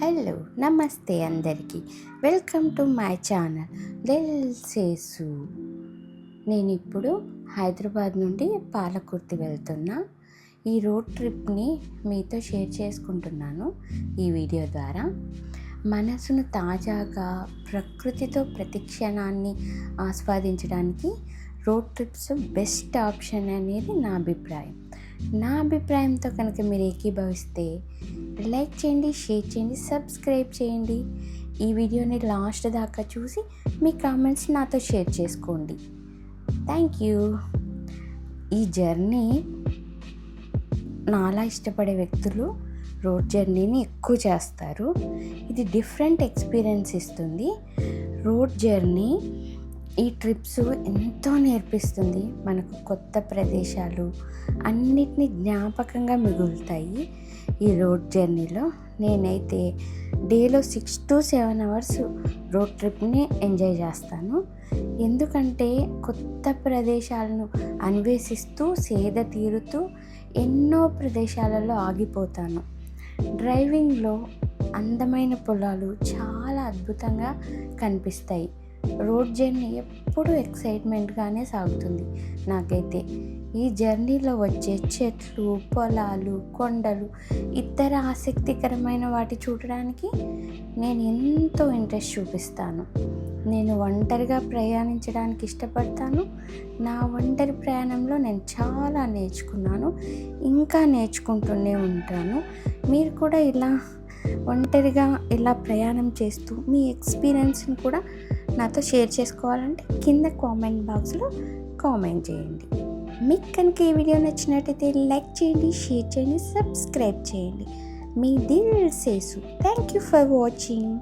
Hello నమస్తే అందరికీ. Welcome to my channel Dil Sesu. నేను ఇప్పుడు హైదరాబాద్ నుండి పాలకుర్తి వెళ్తున్నా. ఈ రోడ్ ట్రిప్ని మీతో షేర్ చేసుకుంటున్నాను ఈ వీడియో ద్వారా. మనసును తాజాగా ప్రకృతితో ప్రతి క్షణాన్ని ఆస్వాదించడానికి రోడ్ ట్రిప్స్ బెస్ట్ ఆప్షన్ అనేది నా అభిప్రాయంతో కనుక మీరు ఏకీభవిస్తే లైక్ చేయండి, షేర్ చేయండి, సబ్స్క్రైబ్ చేయండి. ఈ వీడియోని లాస్ట్ దాకా చూసి మీ కామెంట్స్ నాతో షేర్ చేసుకోండి. Thank you. ఈ జర్నీ నాలా ఇష్టపడే వ్యక్తులు రోడ్ జర్నీని ఎక్కువ చేస్తారు. ఇది డిఫరెంట్ ఎక్స్పీరియన్స్ ఇస్తుంది. రోడ్ జర్నీ ఈ ట్రిప్స్ ఎంతో నేర్పిస్తుంది. మనకు కొత్త ప్రదేశాలు అన్నిటినీ జ్ఞాపకంగా మిగులుతాయి. ఈ రోడ్ జర్నీలో నేనైతే డేలో 6 to 7 hours రోడ్ ట్రిప్ని ఎంజాయ్ చేస్తాను. ఎందుకంటే కొత్త ప్రదేశాలను అన్వేషిస్తూ సేద తీరుతూ ఎన్నో ప్రదేశాలలో ఆగిపోతాను. డ్రైవింగ్లో అందమైన పొలాలు చాలా అద్భుతంగా కనిపిస్తాయి. రోడ్ జర్నీ ఎప్పుడూ ఎక్సైట్మెంట్గానే సాగుతుంది నాకైతే. ఈ జర్నీలో వచ్చే చెట్లు, పొలాలు, కొండలు, ఇతర ఆసక్తికరమైన వాటి చూడడానికి నేను ఎంతో ఇంట్రెస్ట్ చూపిస్తాను. నేను ఒంటరిగా ప్రయాణించడానికి ఇష్టపడతాను. నా ఒంటరి ప్రయాణంలో నేను చాలా నేర్చుకున్నాను, ఇంకా నేర్చుకుంటూనే ఉంటాను. మీరు కూడా ఒంటరిగా ఇలా ప్రయాణం చేస్తూ మీ ఎక్స్పీరియన్స్ని కూడా నాతో షేర్ చేసుకోవాలంటే కింద కామెంట్ బాక్స్లో కామెంట్ చేయండి. మీకు కనుక ఈ వీడియో నచ్చినట్టయితే లైక్ చేయండి, షేర్ చేయండి, సబ్స్క్రైబ్ చేయండి. మీ Dil Sesu. Thank you for watching.